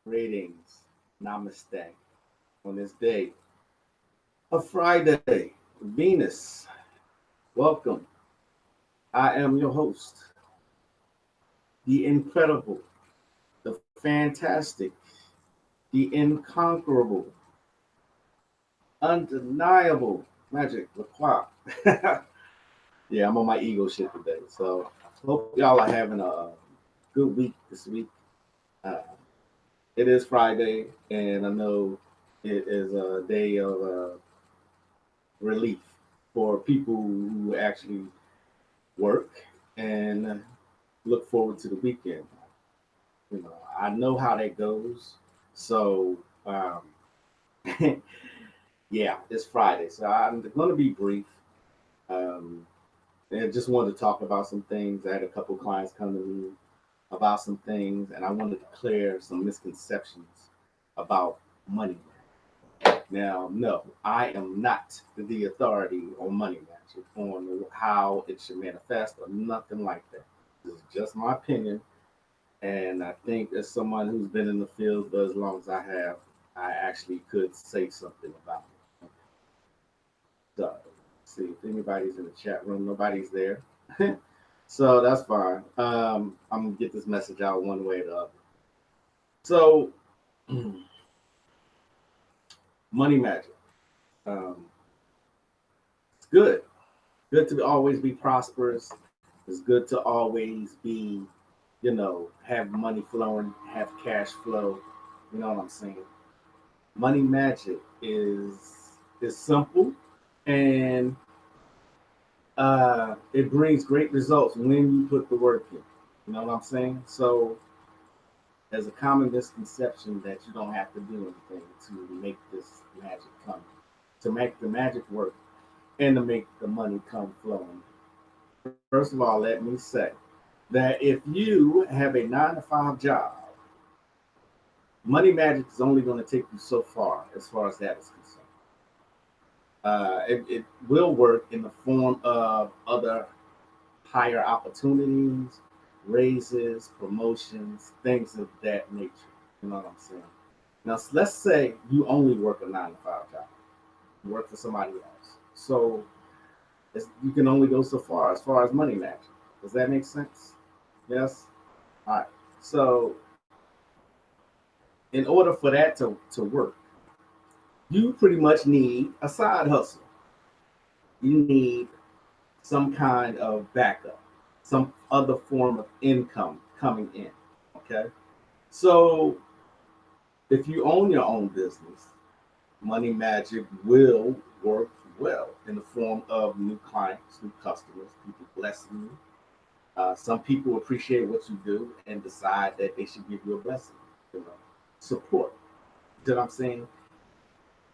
Greetings, namaste. On this day of Friday, Venus, welcome. I am your host, the incredible, the fantastic, the incomparable, undeniable Magic La Croix. Yeah, I'm on my ego shit today. So hope y'all are having a good week this week. Uh, it is Friday, and I know it is a day of relief for people who actually work and look forward to the weekend. I know how that goes. So, yeah, it's Friday. So I'm going to be brief. Um, and just wanted to talk about some things. I had a couple clients come to me about some things, and I wanted to clear some misconceptions about money. Now, no, I am not the authority on money magic, on how it should manifest, or nothing like that. This is just my opinion, and I think as someone who's been in the field for as long as I have, I actually could say something about it. So, see if anybody's in the chat room. Nobody's there, so that's fine. I'm gonna get this message out one way or the other. So, money magic. Um, it's good to always be prosperous. It's good to always be, have money flowing, have cash flow. You know what I'm saying? Money magic is simple, and it brings great results when you put the work in. You know what I'm saying? So there's a common misconception that you don't have to do anything to make this magic come, to make the magic work, and to make the money come flowing. First of all, let me say that if you have a 9 to 5 job, money magic is only going to take you so far as that is concerned. It will work in the form of other higher opportunities, raises, promotions, things of that nature. You know what I'm saying? Now, let's say you only work a 9 to 5 job, you work for somebody else. So you can only go so far as money magic. Does that make sense? Yes? All right. So, in order for that to work, you pretty much need a side hustle. You need some kind of backup, some other form of income coming in. Okay. So, if you own your own business, money magic will work well in the form of new clients, new customers, people blessing you. Some people appreciate what you do and decide that they should give you a blessing, you know, support. You know what I'm saying?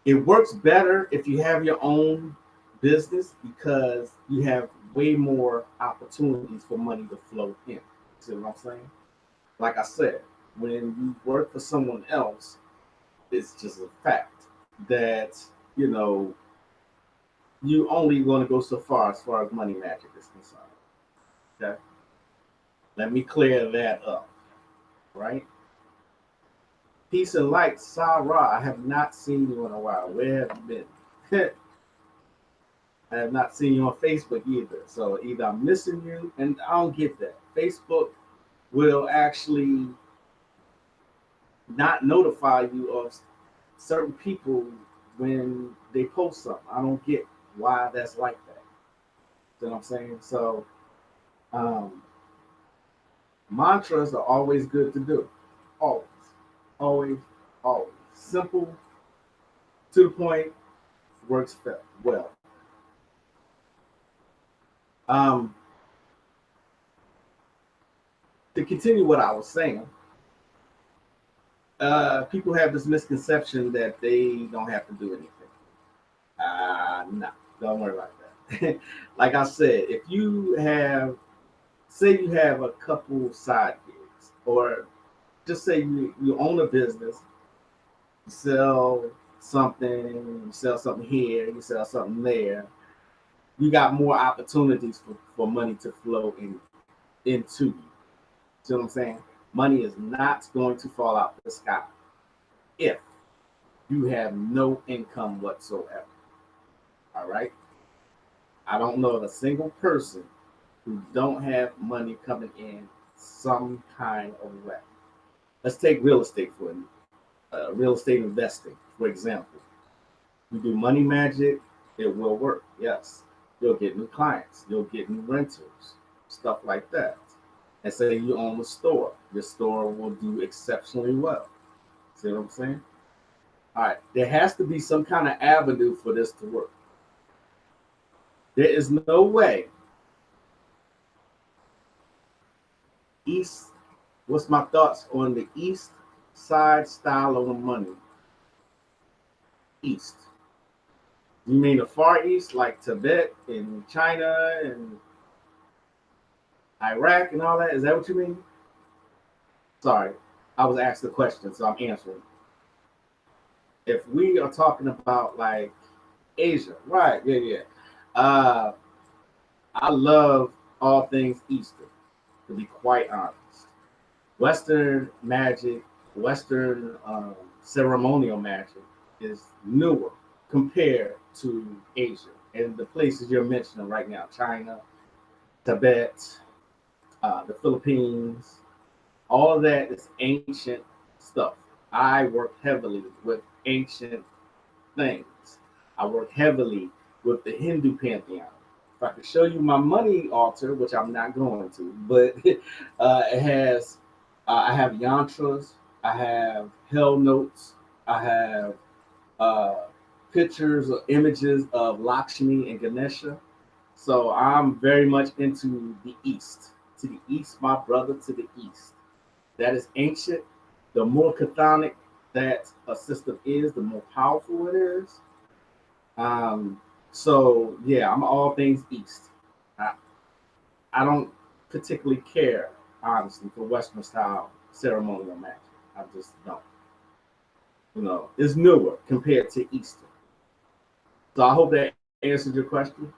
It works better if you have your own business because you have way more opportunities for money to flow in. See what I'm saying? Like I said, when you work for someone else, it's just a fact that, you know, you only going to go so far as money magic is concerned. Okay? Let me clear that up, right? Peace and light, Sarah. I have not seen you in a while. Where have you been? I have not seen you on Facebook either. So either I'm missing you, and I don't get that. Facebook will actually not notify you of certain people when they post something. I don't get why that's like that. You know what I'm saying? So um, mantras are always good to do. Always, always, always. Simple, to the point, works well. Um, to continue what I was saying, people have this misconception that they don't have to do anything. No, don't worry about that. Like I said, if you have, say, you have a couple side gigs, or just say you own a business, you sell something here, you sell something there, you got more opportunities for money to flow into you. See what I'm saying? Money is not going to fall out the sky. if you have no income whatsoever. All right. I don't know of a single person who don't have money coming in some kind of way. Let's take real estate for real estate investing, for example. You do money magic, it will work. Yes, you'll get new clients, you'll get new renters, stuff like that. And say you own a store, your store will do exceptionally well. See what I'm saying? All right, there has to be some kind of avenue for this to work. There is no way East. What's my thoughts on the East side style of money? East. You mean the Far East, like Tibet and China and Iraq and all that? Is that what you mean? Sorry, I was asked the question, so I'm answering. If we are talking about like Asia, right? Yeah, yeah. Uh, I love all things Eastern, to be quite honest. Western magic, Western ceremonial magic is newer compared to Asia and the places you're mentioning right now: China, Tibet, the Philippines. All of that is ancient stuff. I work heavily with ancient things. I work heavily with the Hindu pantheon. If I could show you my money altar, which I'm not going to, but it has, I have yantras, I have hell notes, I have uh, pictures or images of Lakshmi and Ganesha. So I'm very much into the East. To the East, my brother, to the East. That is ancient. The more chthonic that a system is, the more powerful it is. Um, so yeah, I'm all things East. I, I don't particularly care, honestly, for Western style ceremonial magic. I just don't. It's newer compared to Eastern. So I hope that answered your question.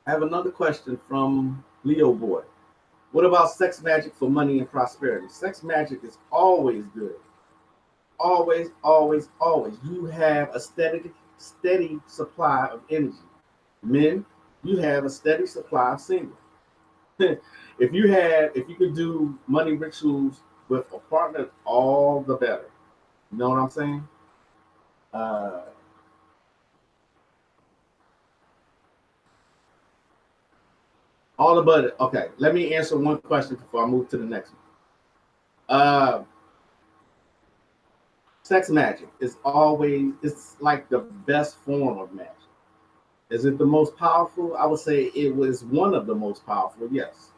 I have another question from Leo Boy. What about sex magic for money and prosperity? Sex magic is always good. Always, always, always. You have a steady supply of energy. Men, you have a steady supply of single. If you could do money rituals with a partner, all the better. You know what I'm saying? Uh, all the better. Okay, let me answer one question before I move to the next one. Uh, Sex magic is always, it's like the best form of magic. Is it the most powerful? I would say it was one of the most powerful. Yes,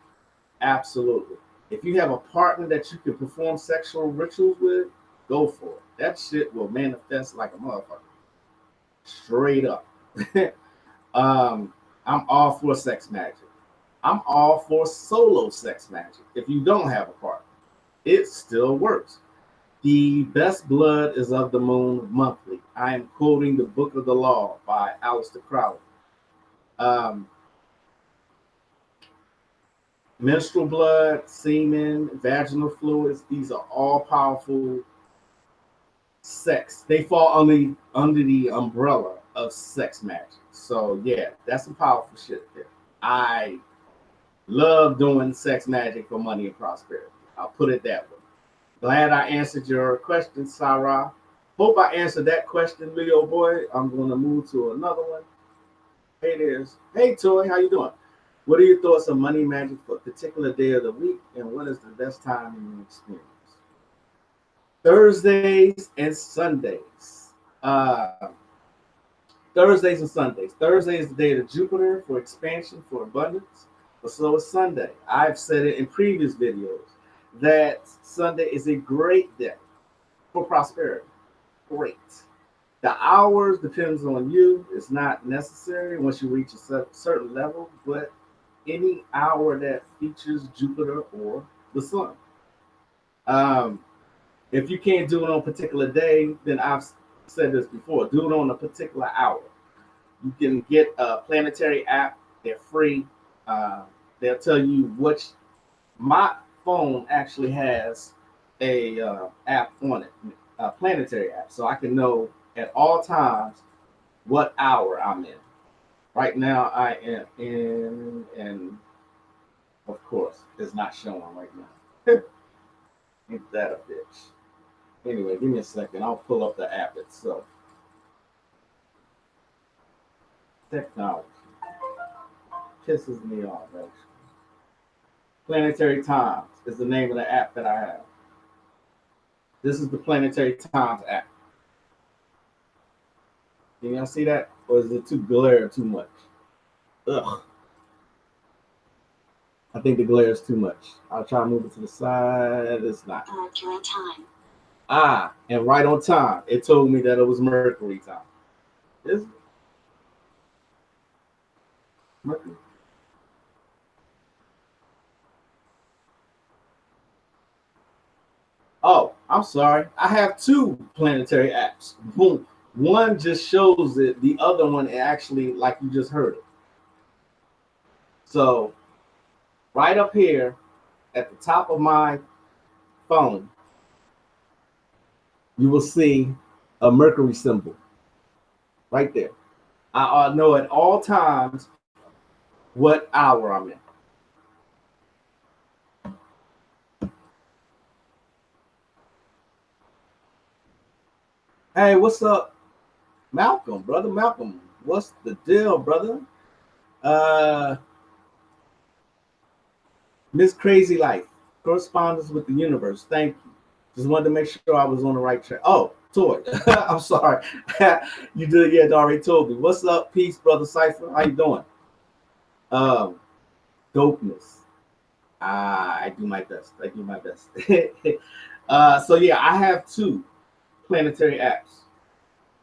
absolutely. If you have a partner that you can perform sexual rituals with, go for it. That shit will manifest like a motherfucker. Straight up. um, I'm all for sex magic. I'm all for solo sex magic. If you don't have a partner, it still works. The best blood is of the moon monthly. I am quoting the Book of the Law by Aleister Crowley. Um, Menstrual blood, semen, vaginal fluids, these are all powerful sex. They fall under the umbrella of sex magic. So yeah, that's some powerful shit there. I love doing sex magic for money and prosperity. I'll put it that way. Glad I answered your question, Sarah. Hope I answered that question, Leo boy. I'm going to move to another one. Hey, there's. Hey, Toy, how you doing? What are your thoughts on money magic for a particular day of the week, and what is the best time in your experience? Thursdays and Sundays. Uh, Thursdays and Sundays. Thursday is the day of Jupiter for expansion, for abundance, but so is Sunday. I've said it in previous videos that Sunday is a great day for prosperity. Great. The hours depends on you. It's not necessary once you reach a certain level, but any hour that features Jupiter or the sun. Um, if you can't do it on a particular day, then I've said this before, do it on a particular hour. You can get a planetary app. They're free. Uh, they'll tell you which. My phone actually has a app on it, a planetary app, so I can know at all times what hour I'm in. Right now, I am in, and of course, it's not showing right now. Ain't that a bitch? Anyway, give me a second. I'll pull up the app itself. Technology pisses me off, actually. Planetary Times is the name of the app that I have. This is the Planetary Times app. Can y'all see that? Or is it too glare too much? Ugh. I think the glare is too much. I'll try to move it to the side. It's not. Mercury time. Ah, and right on time. It told me that it was Mercury time. Is it? Mercury? Oh, I'm sorry. I have two planetary apps. Boom. One just shows it. The other one actually, like you just heard it. So right up here at the top of my phone, you will see a Mercury symbol right there. I know at all times what hour I'm in. Hey, what's up, Malcolm, brother Malcolm? What's the deal, brother? Uh, Miss Crazy Life, correspondence with the universe. Thank you. Just wanted to make sure I was on the right track. Oh, Toy. I'm sorry. You did, yeah, already told me. What's up, peace, brother Cypher? How you doing? Um, Dopeness. I do my best. I do my best. So yeah, I have two planetary apps.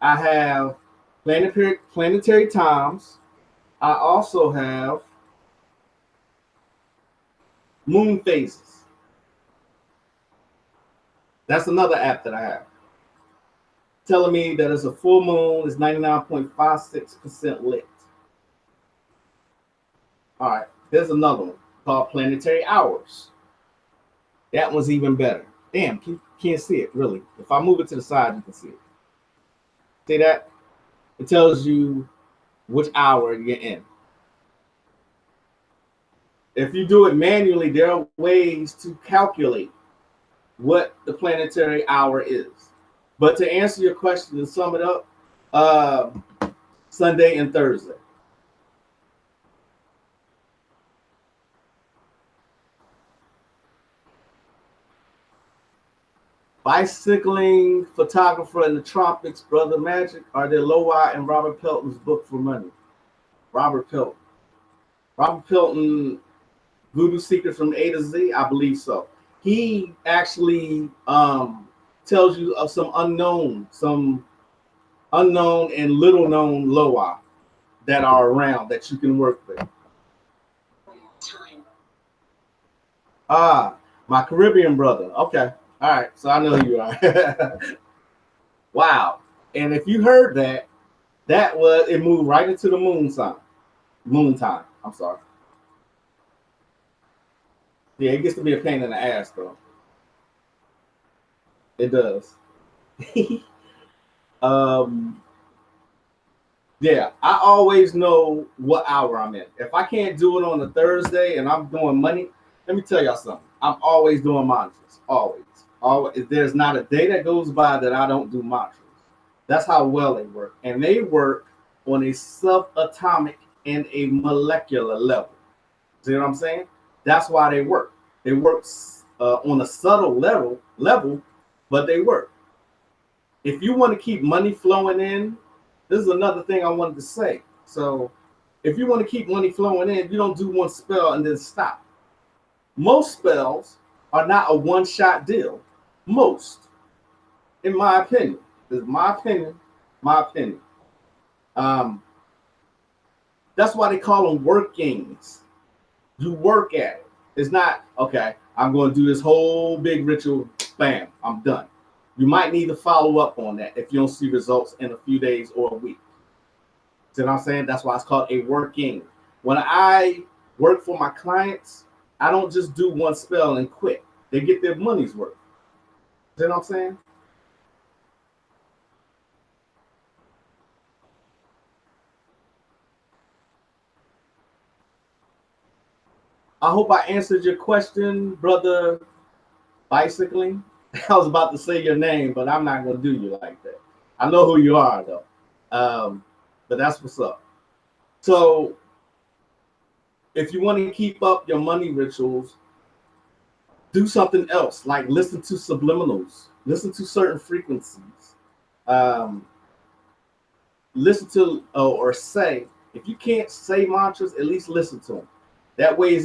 I have planetary times. I also have moon phases. That's another app that I have. Telling me that it's a full moon, is 99.56% lit. All right, there's another one called Planetary Hours. That one's even better. Damn, can't see it really. If I move it to the side, you can see it. See that? It tells you which hour you're in. If you do it manually, there are ways to calculate what the planetary hour is. But to answer your question and sum it up, Sunday and Thursday. Bicycling photographer in the tropics, brother Magic. Are there Lowell and Robert Pelton's book for money? Robert Pelton. Robert Pelton, Voodoo Secrets from A to Z. I believe so. He actually tells you of some unknown and little known Lowell that are around that you can work with. Time. Ah, my Caribbean brother. Okay. All right. So I know who you are. Wow. And if you heard that, it moved right into the moon sign. Moon time. I'm sorry. Yeah, it gets to be a pain in the ass though. It does. um Yeah, I always know what hour I'm in. If I can't do it on a Thursday and I'm doing money, let me tell y'all something. I'm always doing mantras. Always. Always. There's not a day that goes by that I don't do mantras. That's how well they work. And they work on a subatomic and a molecular level. See what I'm saying? That's why they work. They work on a subtle level, but they work. If you want to keep money flowing in, this is another thing I wanted to say. So if you want to keep money flowing in, you don't do one spell and then stop. Most spells are not a one-shot deal. Most, in my opinion. This is my opinion. My opinion. Um, that's why they call them workings. You work at it. It's not, okay, I'm going to do this whole big ritual. Bam, I'm done. You might need to follow up on that if you don't see results in a few days or a week. See what I'm saying? That's why it's called a working. When I work for my clients, I don't just do one spell and quit. They get their money's worth. You know what I'm saying? I hope I answered your question, brother Bicycling. I was about to say your name, but I'm not gonna do you like that. I know who you are though. But that's what's up. So if you want to keep up your money rituals, do something else, like listen to subliminals, listen to certain frequencies, um, listen to or say. If you can't say mantras, at least listen to them. That way,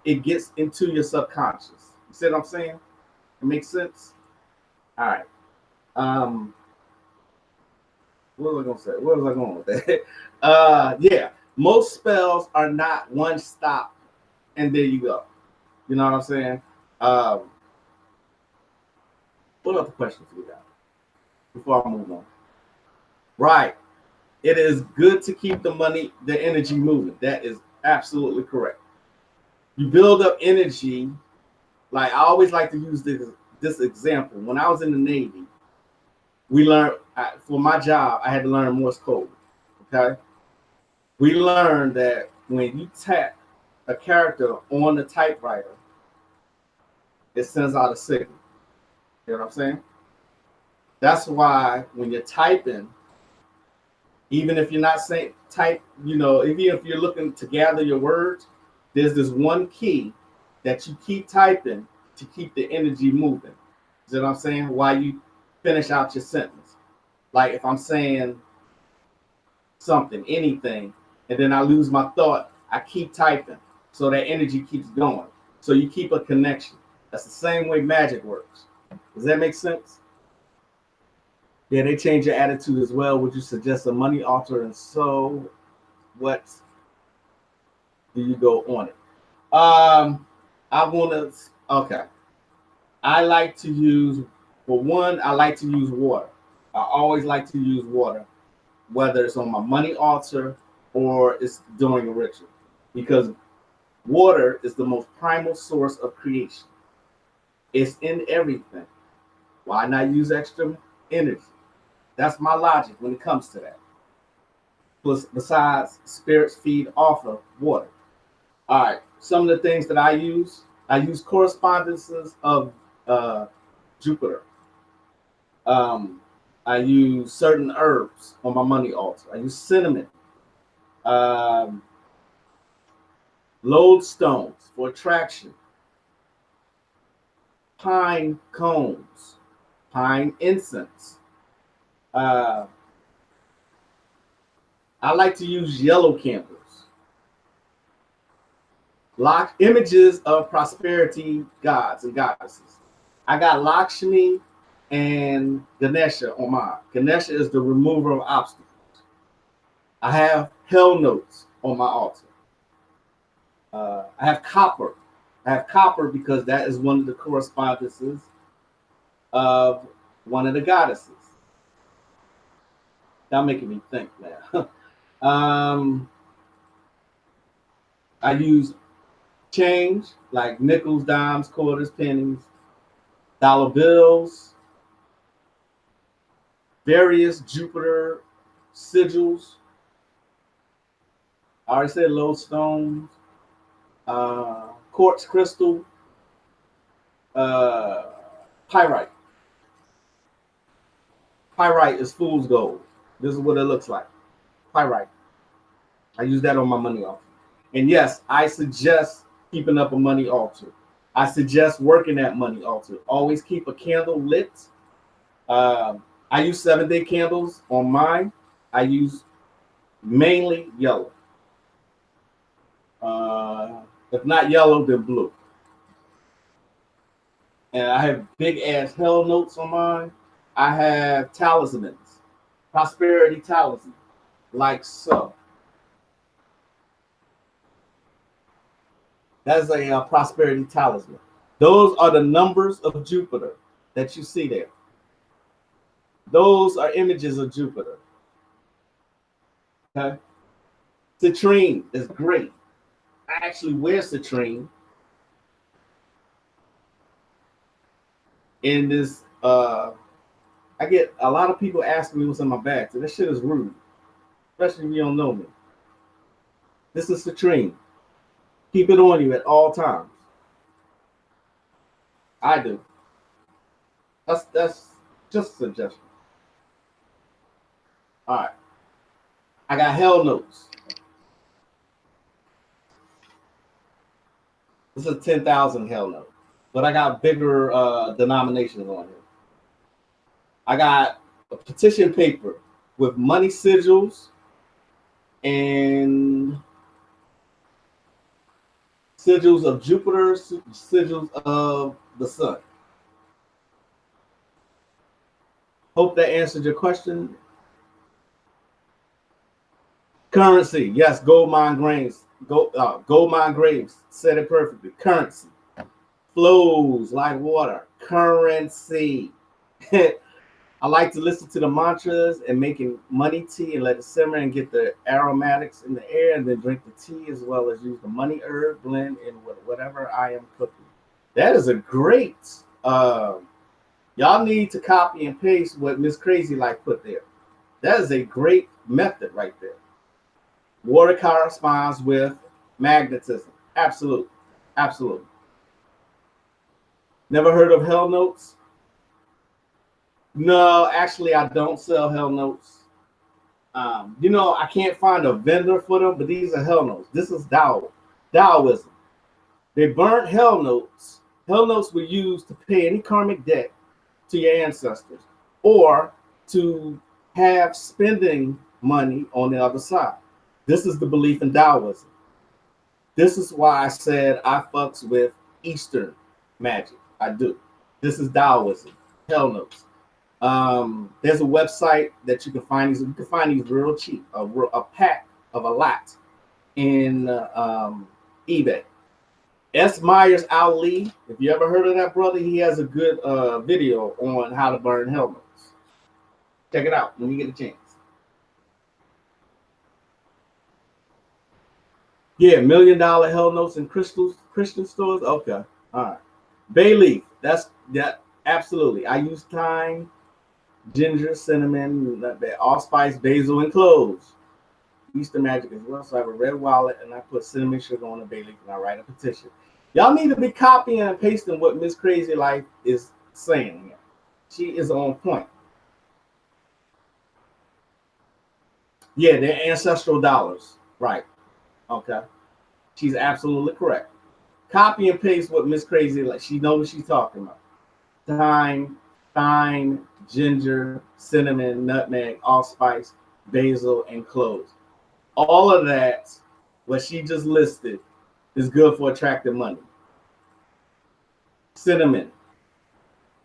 it gets into your subconscious. You see what I'm saying? It makes sense. All right. Um, what was I gonna say? Where was I going with that? Yeah. Most spells are not one stop and there you go. You know what I'm saying? Um, what other questions we got before I move on? Right. It is good to keep the energy moving. That is absolutely correct. You build up energy. Like I always like to use this example. When I was in the Navy, we learned for my job, I had to learn Morse code. Okay. We learned that when you tap a character on the typewriter, it sends out a signal. You know what I'm saying? That's why when you're typing, even if you're not saying type, even if you're looking to gather your words, there's this one key that you keep typing to keep the energy moving. You know what I'm saying? While you finish out your sentence. Like if I'm saying something, anything, and then I lose my thought, I keep typing so that energy keeps going. So you keep a connection. That's the same way magic works. Does that make sense? Yeah, they change your attitude as well. Would you suggest a money altar? And so, what do you go on it? I want to. Okay, I like to use. For one, I like to use water. I always like to use water, whether it's on my money altar or it's during a ritual, because water is the most primal source of creation. It's in everything. Why not use extra energy? That's my logic when it comes to that. Plus, besides, spirits feed off of water. All right. Some of the things that I use correspondences of uh, Jupiter. Um, I use certain herbs on my money altar. I use cinnamon, um, lodestones for attraction, pine cones, pine incense. Uh, I like to use yellow candles. Lock images of prosperity gods and goddesses. I got Lakshmi and Ganesha on mine. Ganesha is the remover of obstacles. I have hell notes on my altar. I have copper. I have copper because that is one of the correspondences of one of the goddesses. Y'all making me think, man. um, I use change like nickels, dimes, quarters, pennies, dollar bills, various Jupiter sigils. I already said lodestones, quartz crystal, uh, pyrite. Pyrite is fool's gold. This is what it looks like. Pyrite. I use that on my money altar. And yes, I suggest keeping up a money altar. I suggest working that money altar. Always keep a candle lit. I use 7-day candles on mine. I use mainly yellow. If not yellow, then blue. And I have big ass hell notes on mine. I have talismans, prosperity talisman, like so. That's a prosperity talisman. Those are the numbers of Jupiter that you see there. Those are images of Jupiter. Okay. Citrine is great. I actually wear citrine in this Uh, I get a lot of people asking me what's in my bag. So this shit is rude, especially if you don't know me. This is citrine. Keep it on you at all times. I do. That's just a suggestion. All right. I got hell notes. This is 10,000 hell note, but I got bigger denominations on here. I got a petition paper with money sigils and sigils of Jupiter, sigils of the sun. Hope that answered your question. Currency, yes, gold mine graves. Gold mine graves said it perfectly. Currency flows like water. Currency. I like to listen to the mantras and making money tea and let it simmer and get the aromatics in the air and then drink the tea as well as use the money herb blend in whatever I am cooking. That is a great. Y'all need to copy and paste what Miss Crazy Life put there. That is a great method right there. Water corresponds with magnetism. Absolutely. Absolutely. Never heard of Hell Notes? No, actually, I don't sell Hell Notes. I can't find a vendor for them, but these are Hell Notes. This is Taoism. They burnt Hell Notes. Hell Notes were used to pay any karmic debt to your ancestors or to have spending money on the other side. This is the belief in Taoism. This is why I said I fucks with Eastern magic. I do. This is Taoism. Hell Notes. There's a website that you can find these. You can find these real cheap. A pack of a lot in eBay. S. Myers Ali. If you ever heard of that brother, he has a good video on how to burn Hell Notes. Check it out when you get a chance. Yeah, $1 million Hell Notes in Christian stores. Okay, all right. Bay leaf. That's that. Absolutely. I use thyme, ginger, cinnamon, allspice, basil, and cloves. Eastern magic as well. So I have a red wallet and I put cinnamon sugar on the bay leaf and I write a petition. Y'all need to be copying and pasting what Miss Crazy Life is saying. She is on point. Yeah, they're ancestral dollars. Right. Okay. She's absolutely correct. Copy and paste what Miss Crazy Life. She knows what she's talking about. Thyme, ginger, cinnamon, nutmeg, allspice, basil, and cloves. All of that, what she just listed, is good for attracting money. Cinnamon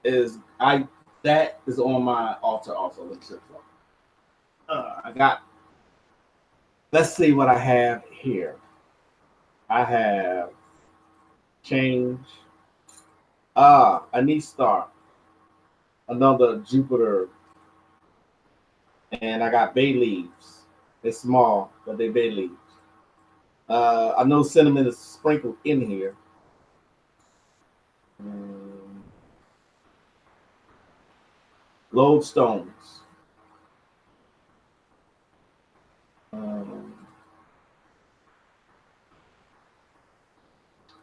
that is on my altar also. Let's see what I have here. I have change. A knee star. Another Jupiter. And I got bay leaves. They're small, but they're bay leaves. I know cinnamon is sprinkled in here. Lodestones.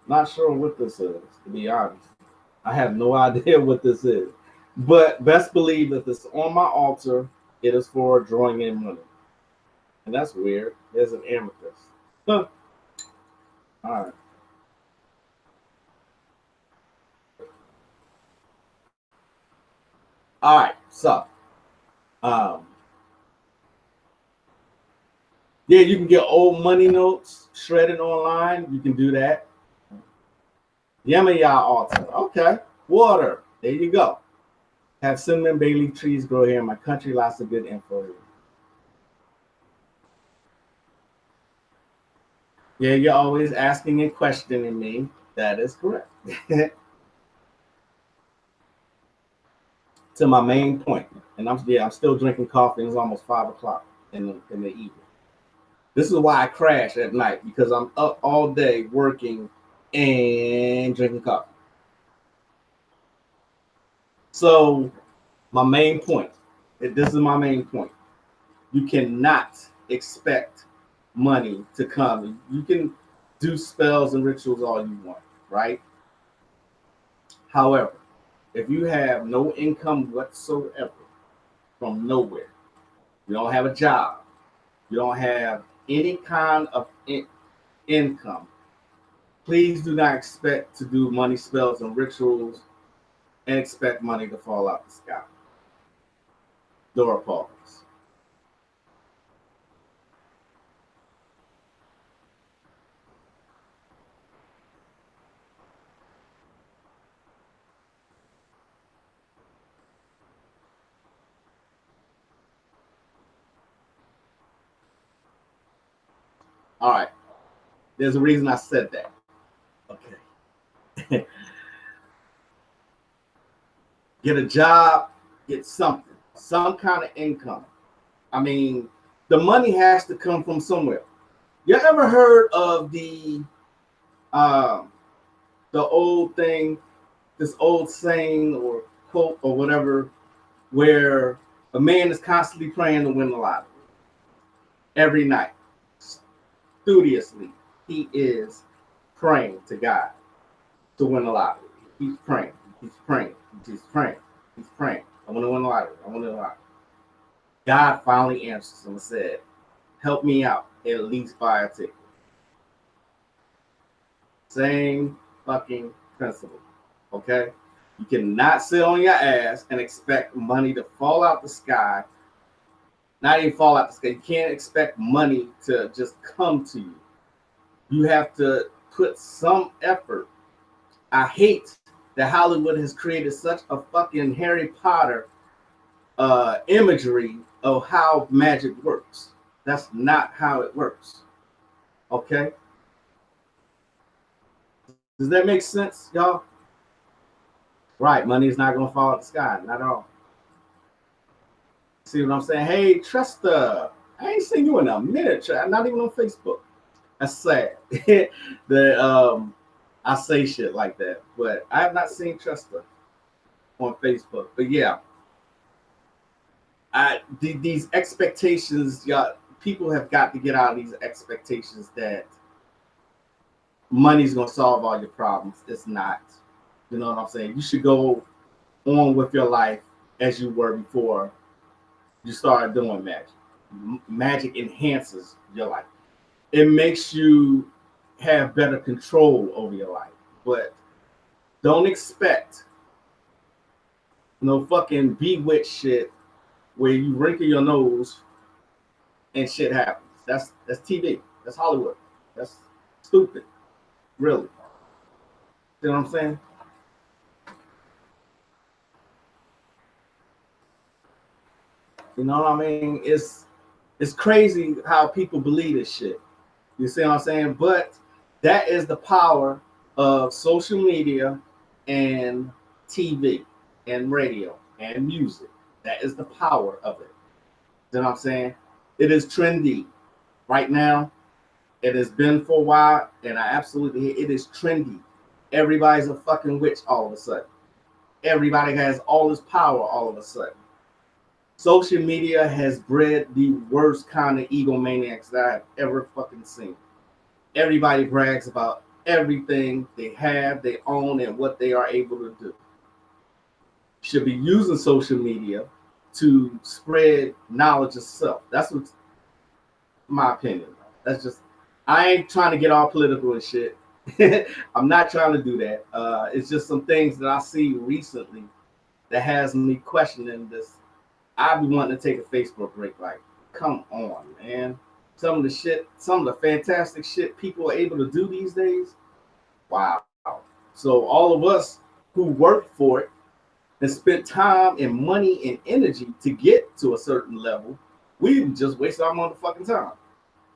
Not sure what this is, to be honest. I have no idea what this is. But best believe that this is on my altar, it is for drawing in money. And that's weird. There's an amethyst. Huh. All right. All right. So, yeah, you can get old money notes shredded online. You can do that. Yamaya altar. Okay. Water. There you go. Have cinnamon bay leaf trees grow here in my country. Lots of good info here. Yeah, you're always asking and questioning me. That is correct. To my main point, and I'm still drinking coffee. It's almost 5 o'clock in the evening. This is why I crash at night, because I'm up all day working and drinking coffee. So my main point, this is my main point. You cannot expect money to come. You can do spells and rituals all you want, right? However, if you have no income whatsoever from nowhere, you don't have a job, you don't have any kind of income, please do not expect to do money spells and rituals and expect money to fall out the sky. Door pause. All right. There's a reason I said that. Okay. Get a job, get something, some kind of income. I mean, the money has to come from somewhere. You ever heard of um, the old thing, this old saying or quote or whatever, where a man is constantly praying to win the lottery every night, studiously. He is praying to God to win the lottery. He's praying. He's praying. He's praying. He's praying. I want to win the lottery. I want to win the lottery. God finally answers him and said, "Help me out. At least buy a ticket." Same fucking principle. Okay? You cannot sit on your ass and expect money to fall out the sky. Not even fall out the sky. You can't expect money to just come to you. You have to put some effort. I hate that Hollywood has created such a fucking Harry Potter imagery of how magic works. That's not how it works. Okay? Does that make sense, y'all? Right, money is not gonna fall out the sky, not at all. See what I'm saying? Hey, Trista, I ain't seen you in a minute, not even on Facebook. That's sad. I say shit like that, but I have not seen Trista on Facebook. But yeah, these expectations, y'all, people have got to get out of these expectations that money's gonna solve all your problems. It's not. You know what I'm saying? You should go on with your life as you were before you started doing magic. Magic enhances your life. It makes you have better control over your life. But don't expect no fucking bewitched shit where you wrinkle your nose and shit happens. That's TV. That's Hollywood. That's stupid. Really. You know what I'm saying? You know what I mean? It's crazy how people believe this shit. You see what I'm saying? But that is the power of social media and TV and radio and music. That is the power of it. You know what I'm saying? It is trendy right now. It has been for a while, and I absolutely it is trendy. Everybody's a fucking witch all of a sudden. Everybody has all this power all of a sudden. Social media has bred the worst kind of egomaniacs that I've ever fucking seen. Everybody brags about everything they have, they own, and what they are able to do. Should be using social media to spread knowledge of self. That's what's my opinion. That's just I ain't trying to get all political and shit. I'm not trying to do that. It's just some things that I see recently that has me questioning this. I be wanting to take a Facebook break. Like, come on, man. Some of the fantastic shit people are able to do these days. Wow. So all of us who worked for it and spent time and money and energy to get to a certain level, we just waste our motherfucking time.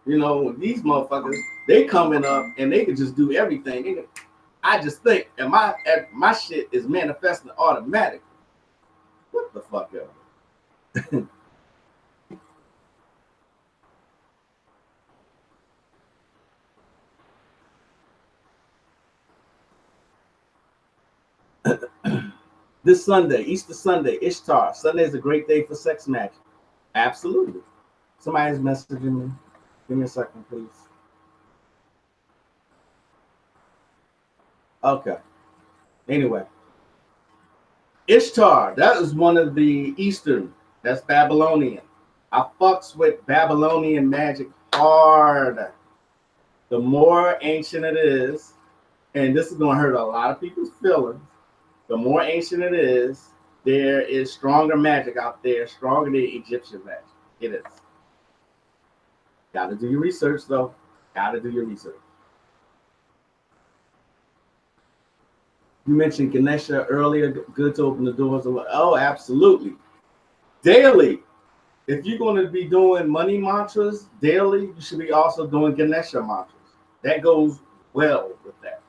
You know, these motherfuckers, they coming up and they can just do everything. I just think, and my shit is manifesting automatically. What the fuck ever? This Sunday, Easter Sunday, Ishtar. Sunday is a great day for sex magic. Absolutely. Somebody's messaging me. Give me a second, please. Okay. Anyway, Ishtar. That is one of the Eastern. That's Babylonian. I fucks with Babylonian magic hard. The more ancient it is, and this is going to hurt a lot of people's feelings, the more ancient it is, there is stronger magic out there, stronger than Egyptian magic. It is. Got to do your research, though. Got to do your research. You mentioned Ganesha earlier. Good to open the doors. Oh, absolutely. Daily. If you're going to be doing money mantras daily, you should be also doing Ganesha mantras. That goes well with that.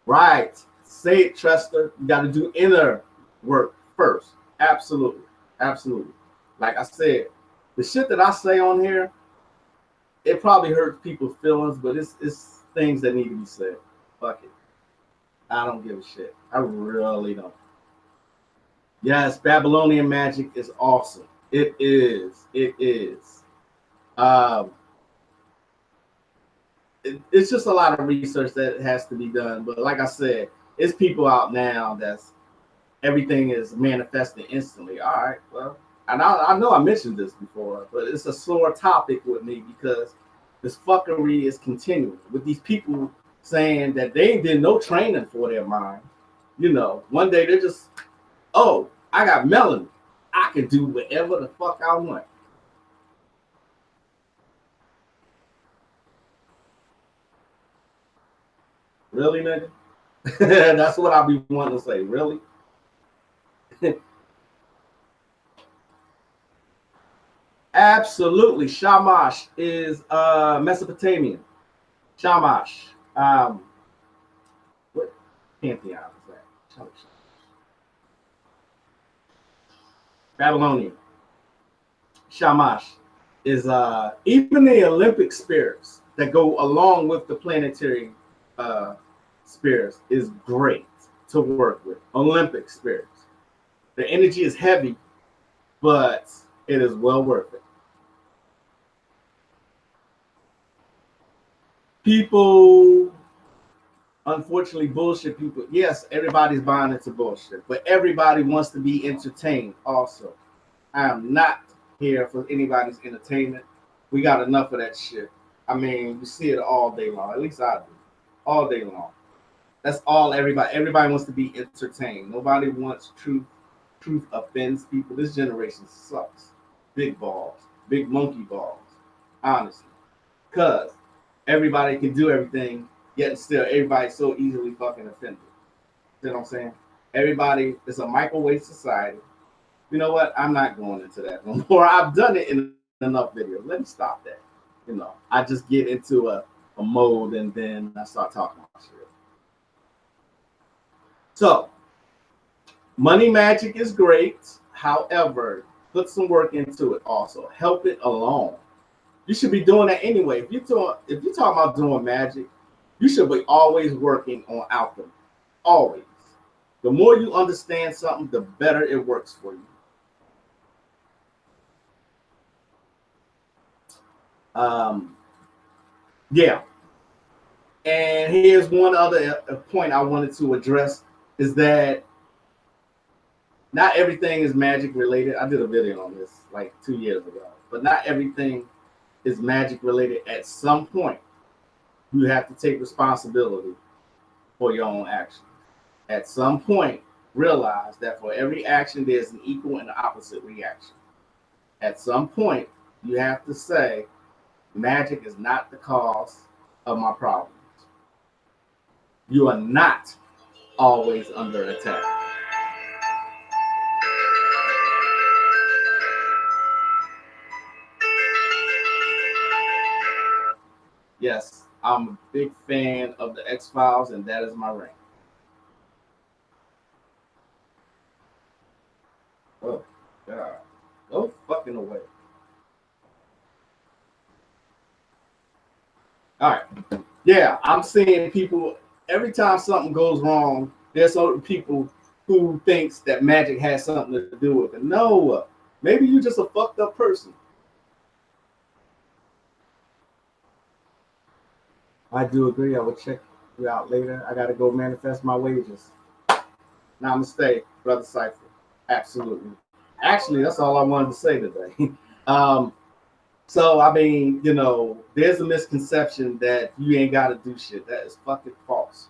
Right. Say it, Trester. You got to do inner work first. Absolutely. Absolutely. Like I said, the shit that I say on here, it probably hurts people's feelings, but it's things that need to be said. Fuck it. I don't give a shit. I really don't. Yes, Babylonian magic is awesome. It is. It is. Um, it's just a lot of research that has to be done. But like I said, it's people out now that's everything is manifesting instantly. All right, well, and I know I mentioned this before, but it's a sore topic with me because this fuckery is continuing with these people saying that they did no training for their mind. You know, one day they're just, oh, I got melanin. I can do whatever the fuck I want. Really, nigga? That's what I be wanting to say. Really? Absolutely. Shamash is Mesopotamian. Shamash. What pantheon is that? Babylonian. Shamash is even the Olympic spirits that go along with the planetary spirits is great to work with. Olympic spirits. The energy is heavy, but it is well worth it. People, unfortunately, bullshit people. Yes, everybody's buying into bullshit, but everybody wants to be entertained also. I am not here for anybody's entertainment. We got enough of that shit. I mean, you see it all day long. At least I do. All day long. That's all everybody. Everybody wants to be entertained. Nobody wants truth. Truth offends people. This generation sucks. Big balls. Big monkey balls. Honestly. Because everybody can do everything, yet still everybody's so easily fucking offended. You know what I'm saying? Everybody, it's a microwave society. You know what? I'm not going into that no more. I've done it in enough videos. Let me stop that. You know, I just get into a mode and then I start talking about shit. So, money magic is great. However, put some work into it also. Help it along. You should be doing that anyway. If you're talking about doing magic, you should be always working on alchemy. Always. The more you understand something, the better it works for you. Um, yeah. And here's one other point I wanted to address is that not everything is magic related. I did a video on this like 2 years ago, but not everything is magic related. At some point, you have to take responsibility for your own actions. At some point, realize that for every action, there's an equal and opposite reaction. At some point, you have to say, magic is not the cause of my problems. You are not always under attack. Yes, I'm a big fan of the X Files, and that is my ring. Oh, God. Go fucking away. All right. Yeah, I'm seeing people every time something goes wrong There's other people who thinks that magic has something to do with it. No, maybe you're just a fucked up person. I do agree. I will check you out later. I got to go manifest my wages. Namaste, Brother Cypher. Absolutely. Actually, that's all I wanted to say today. um, so, I mean, there's a misconception that you ain't got to do shit. That is fucking false.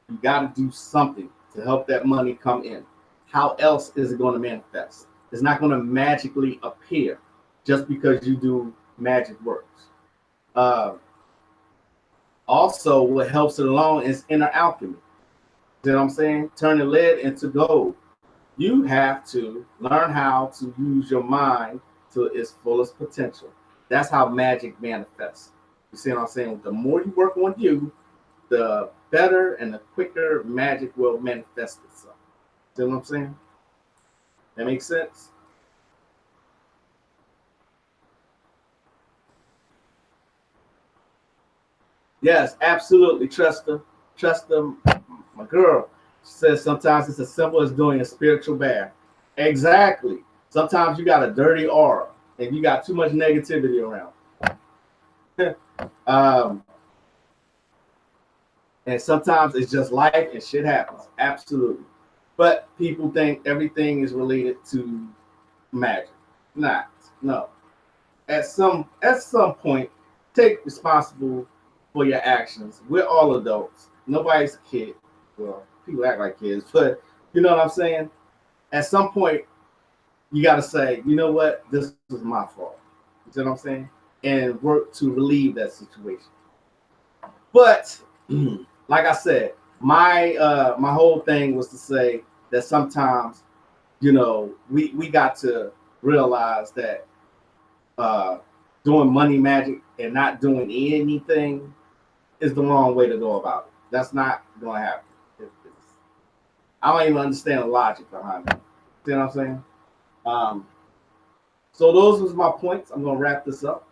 You got to do something to help that money come in. How else is it going to manifest? It's not going to magically appear just because you do magic works. Uh, Also, what helps it along is inner alchemy. You know what I'm saying? Turning lead into gold. You have to learn how to use your mind to its fullest potential. That's how magic manifests. You see what I'm saying? The more you work on you, the better and the quicker magic will manifest itself. See what I'm saying? That makes sense? Yes, absolutely. Trust them. Trust them. My girl says sometimes it's as simple as doing a spiritual bath. Exactly. Sometimes you got a dirty aura and you got too much negativity around. um, and sometimes it's just life and shit happens. Absolutely. But people think everything is related to magic. Not. No. At some point, take responsible for your actions. We're all adults. Nobody's a kid. Well, people act like kids, but you know what I'm saying? At some point, you got to say, you know what? This was my fault. You see what I'm saying? And work to relieve that situation. But like I said, my whole thing was to say that sometimes, we got to realize that uh, doing money magic and not doing anything is the wrong way to go about it. That's not going to happen. I don't even understand the logic behind it. See what I'm saying? Um, so those was my points. I'm going to wrap this up.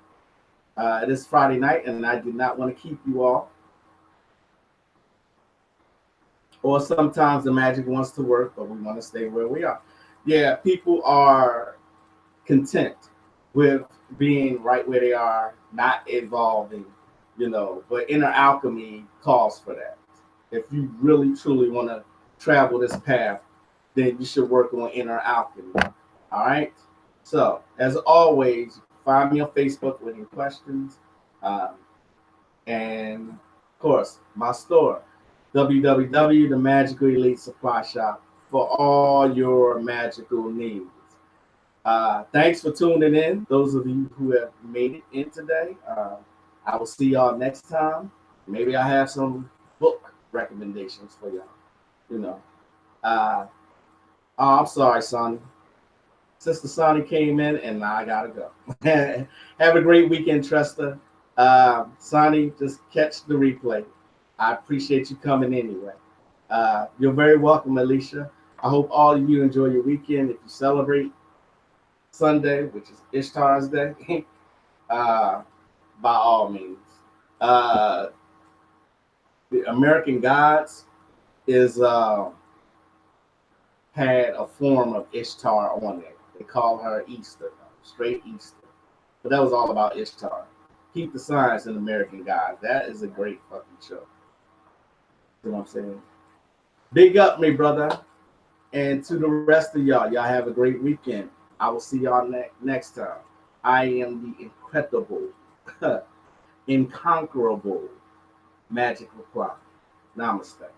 It is Friday night, and I do not want to keep you all. Or sometimes the magic wants to work, but we want to stay where we are. Yeah, people are content with being right where they are, not evolving, but inner alchemy calls for that. If you really truly want to travel this path, then you should work on inner alchemy. All right. So, as always, find me on Facebook with any questions. Um, and of course, my store, www, the Magical Elite Supply Shop, for all your magical needs. Thanks for tuning in. Those of you who have made it in today, I will see y'all next time. Maybe I have some book recommendations for y'all. You know. Uh, oh, I'm sorry, Sonny. Sister Sonny came in, and now I gotta go. Have a great weekend, Tresta. Sonny, just catch the replay. I appreciate you coming anyway. You're very welcome, Alicia. I hope all of you enjoy your weekend. If you celebrate Sunday, which is Ishtar's Day, uh, by all means. Uh, the American Gods is had a form of Ishtar on it. They call her Easter, straight Easter. But that was all about Ishtar. Keep the Science in American Gods. That is a great fucking show. You know what I'm saying? Big up me, brother. And to the rest of y'all have a great weekend. I will see y'all next time. I am the incredible, incomparable Magick La Croix. Namaste.